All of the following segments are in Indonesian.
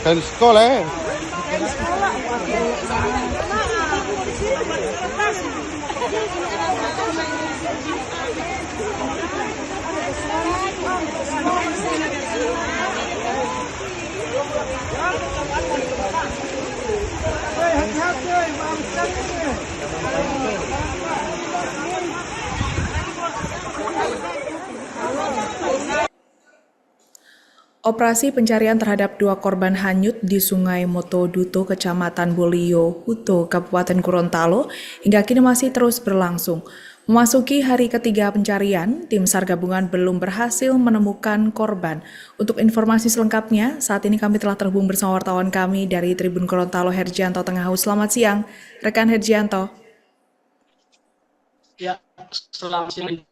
Kan sekolah ya. Operasi pencarian terhadap 2 korban hanyut di Sungai Motoduto, Kecamatan Bolio, Huto, Kabupaten Gorontalo, hingga kini masih terus berlangsung. Memasuki hari ketiga pencarian, tim SAR gabungan belum berhasil menemukan korban. Untuk informasi selengkapnya, saat ini kami telah terhubung bersama wartawan kami dari Tribun Gorontalo, Hergianto Tengahus. Selamat siang, rekan Hergianto. Ya, selamat siang.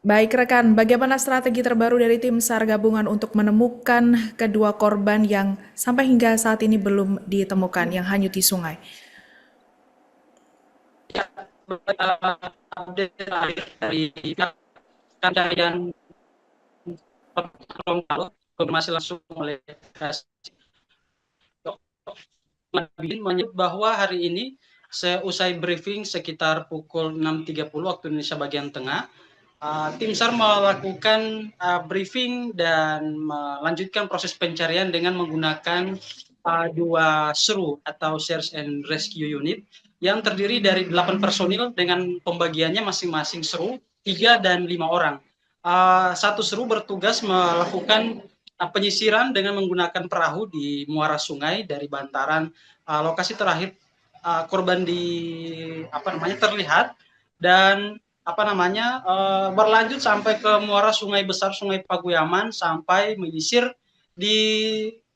Baik rekan, bagaimana strategi terbaru dari tim SAR gabungan untuk menemukan kedua korban yang sampai hingga saat ini belum ditemukan, yang hanyut di sungai? Ya, update terakhir dari pencarian Gorontalo konfirmasi langsung oleh menyebut bahwa hari ini seusai briefing sekitar pukul 6.30 waktu Indonesia bagian tengah, tim SAR melakukan briefing dan melanjutkan proses pencarian dengan menggunakan 2 SRU atau Search and Rescue Unit yang terdiri dari 8 personil dengan pembagiannya masing-masing SRU 3 dan 5 orang. Satu SRU bertugas melakukan penyisiran dengan menggunakan perahu di muara sungai dari bantaran lokasi terakhir korban terlihat, dan berlanjut sampai ke muara sungai besar Sungai Paguyaman sampai menyisir di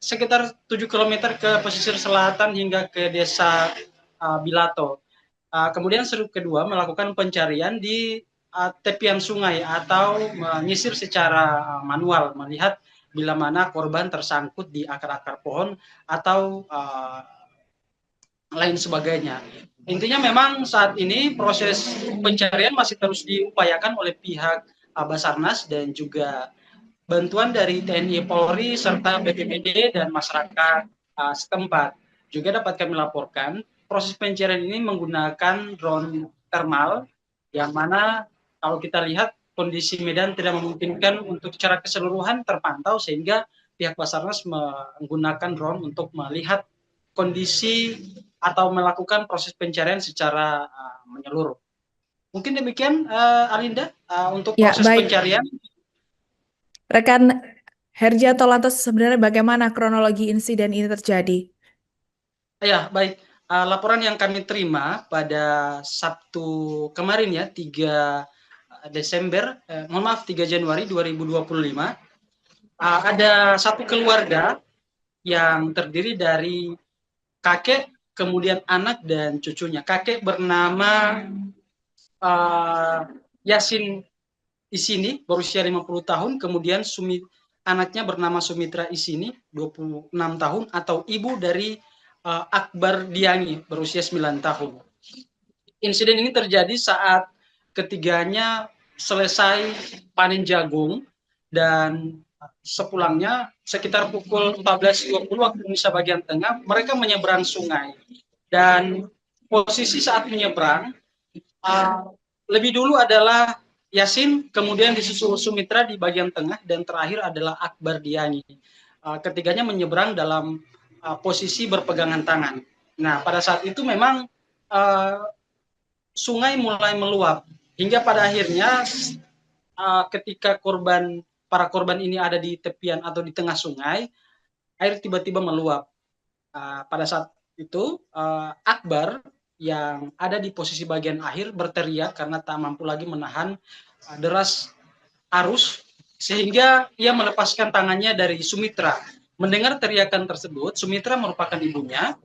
sekitar 7 km ke pesisir selatan hingga ke desa Bilato. Kemudian SRU kedua melakukan pencarian di tepian sungai atau menyisir secara manual, melihat bila mana korban tersangkut di akar-akar pohon atau lain sebagainya. Intinya memang saat ini proses pencarian masih terus diupayakan oleh pihak Basarnas dan juga bantuan dari TNI Polri serta BPBD dan masyarakat setempat. Juga dapat kami laporkan proses pencarian ini menggunakan drone thermal, yang mana kalau kita lihat kondisi medan tidak memungkinkan untuk secara keseluruhan terpantau, sehingga pihak Basarnas menggunakan drone untuk melihat kondisi atau melakukan proses pencarian secara menyeluruh. Mungkin demikian, Alinda, untuk proses pencarian. Rekan Hergianto, lantas sebenarnya bagaimana kronologi insiden ini terjadi? Ya, baik. Laporan yang kami terima pada Sabtu kemarin ya, 3 Januari 2025, ada satu keluarga yang terdiri dari kakek, kemudian anak dan cucunya. Kakek bernama Yasin Isini, berusia 50 tahun, kemudian anaknya bernama Sumitra Isini, 26 tahun, atau ibu dari Akbar Diani, berusia 9 tahun. Insiden ini terjadi saat ketiganya selesai panen jagung, dan sepulangnya sekitar pukul 14.20 waktu Indonesia bagian tengah, mereka menyeberang sungai. Dan posisi saat menyeberang, lebih dulu adalah Yasin, kemudian disusul Sumitra di bagian tengah, dan terakhir adalah Akbar Diani. Ketiganya menyeberang dalam posisi berpegangan tangan. Nah, pada saat itu memang sungai mulai meluap, hingga pada akhirnya ketika para korban ini ada di tepian atau di tengah sungai, air tiba-tiba meluap. Pada saat itu Akbar yang ada di posisi bagian akhir berteriak karena tak mampu lagi menahan deras arus, sehingga ia melepaskan tangannya dari Sumitra. Mendengar teriakan tersebut, Sumitra merupakan ibunya.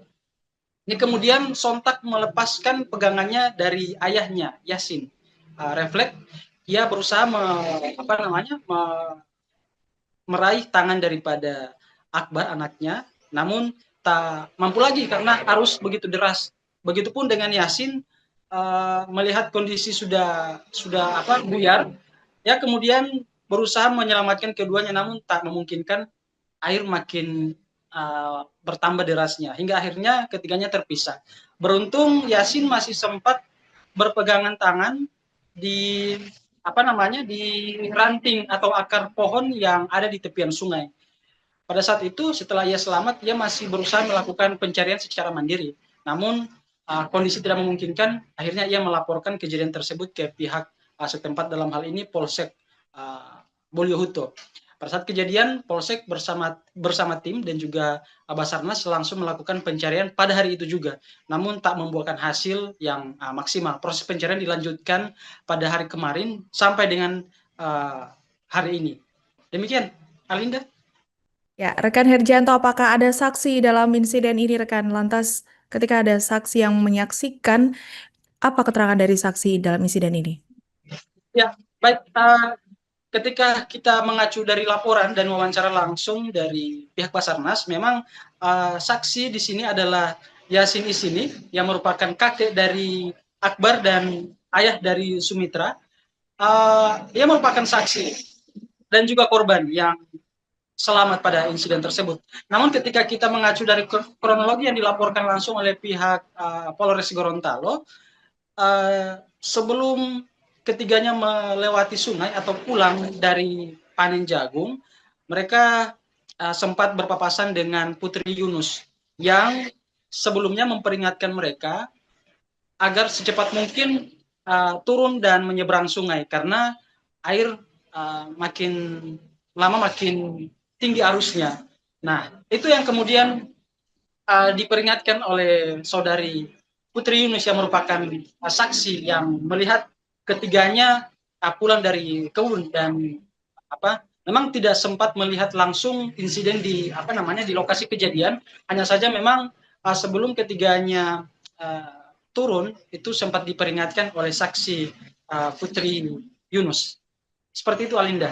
Ini kemudian sontak melepaskan pegangannya dari ayahnya, Yasin. refleks, ia berusaha meraih tangan daripada Akbar anaknya, namun tak mampu lagi karena arus begitu deras. Begitupun dengan Yasin, melihat kondisi sudah buyar, ya kemudian berusaha menyelamatkan keduanya, namun tak memungkinkan. Air makin bertambah derasnya hingga akhirnya ketiganya terpisah. Beruntung Yasin masih sempat berpegangan tangan di di ranting atau akar pohon yang ada di tepian sungai. Pada saat itu setelah ia selamat, ia masih berusaha melakukan pencarian secara mandiri. Namun kondisi tidak memungkinkan, akhirnya ia melaporkan kejadian tersebut ke pihak setempat, dalam hal ini Polsek Boliohuto. Pada saat kejadian, Polsek bersama tim dan juga Basarnas langsung melakukan pencarian pada hari itu juga. Namun tak membuahkan hasil yang maksimal. Proses pencarian dilanjutkan pada hari kemarin sampai dengan hari ini. Demikian, Alinda. Ya, rekan Herjanto, apakah ada saksi dalam insiden ini, rekan? Lantas, ketika ada saksi yang menyaksikan, apa keterangan dari saksi dalam insiden ini? Ya, baik. Ketika kita mengacu dari laporan dan wawancara langsung dari pihak Basarnas, memang saksi di sini adalah Yasin Isini yang merupakan kakek dari Akbar dan ayah dari Sumitra. Ia merupakan saksi dan juga korban yang selamat pada insiden tersebut. Namun ketika kita mengacu dari kronologi yang dilaporkan langsung oleh pihak Polres Gorontalo, sebelum ketiganya melewati sungai atau pulang dari panen jagung, mereka sempat berpapasan dengan Putri Yunus yang sebelumnya memperingatkan mereka agar secepat mungkin turun dan menyeberang sungai karena air makin lama makin tinggi arusnya. Nah, itu yang kemudian diperingatkan oleh saudari Putri Yunus yang merupakan saksi yang melihat ketiganya pulang dari kebun dan memang tidak sempat melihat langsung insiden di di lokasi kejadian. Hanya saja memang sebelum ketiganya turun itu sempat diperingatkan oleh saksi Putri Yunus. Seperti itu, Alinda.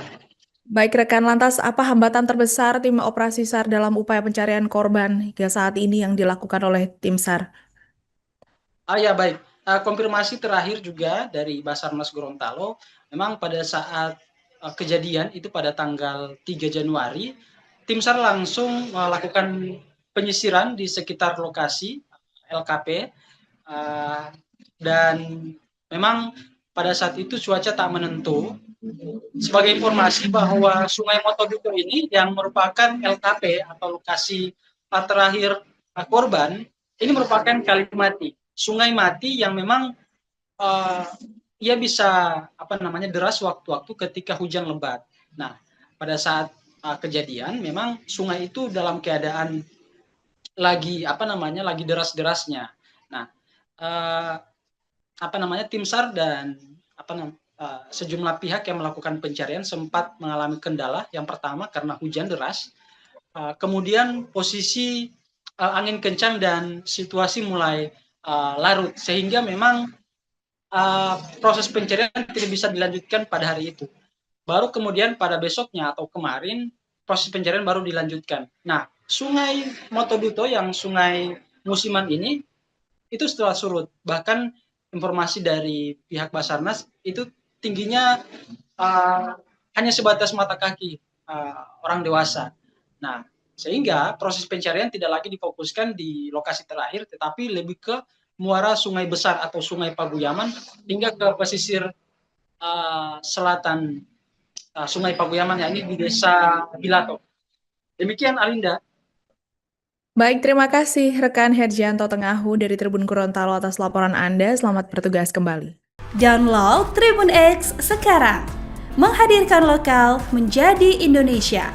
Baik rekan, lantas apa hambatan terbesar tim operasi SAR dalam upaya pencarian korban hingga saat ini yang dilakukan oleh tim SAR? Ya baik, konfirmasi terakhir juga dari Basarnas Gorontalo, memang pada saat kejadian itu pada tanggal 3 Januari, tim SAR langsung melakukan penyisiran di sekitar lokasi LKP dan memang pada saat itu cuaca tak menentu. Sebagai informasi bahwa Sungai Motoduto ini yang merupakan LKP atau lokasi terakhir korban, ini merupakan kali mati, sungai mati yang memang ia bisa deras waktu-waktu ketika hujan lebat. Nah, pada saat kejadian memang sungai itu dalam keadaan lagi lagi deras-derasnya. Nah, tim SAR dan sejumlah pihak yang melakukan pencarian sempat mengalami kendala. Yang pertama karena hujan deras, kemudian posisi angin kencang dan situasi mulai larut sehingga memang proses pencarian tidak bisa dilanjutkan pada hari itu. Baru kemudian pada besoknya atau kemarin proses pencarian baru dilanjutkan. Nah, Sungai Motoduto yang sungai musiman ini itu setelah surut. Bahkan informasi dari pihak Basarnas itu tingginya hanya sebatas mata kaki orang dewasa. Nah, sehingga proses pencarian tidak lagi difokuskan di lokasi terakhir, tetapi lebih ke muara sungai besar atau Sungai Paguyaman hingga ke pesisir selatan Sungai Paguyaman, yakni di Desa Bilato. Demikian, Alinda. Baik, terima kasih rekan Herjanto Tengahu dari Tribun Gorontalo atas laporan Anda. Selamat bertugas kembali. Download Tribun X sekarang, menghadirkan lokal menjadi Indonesia.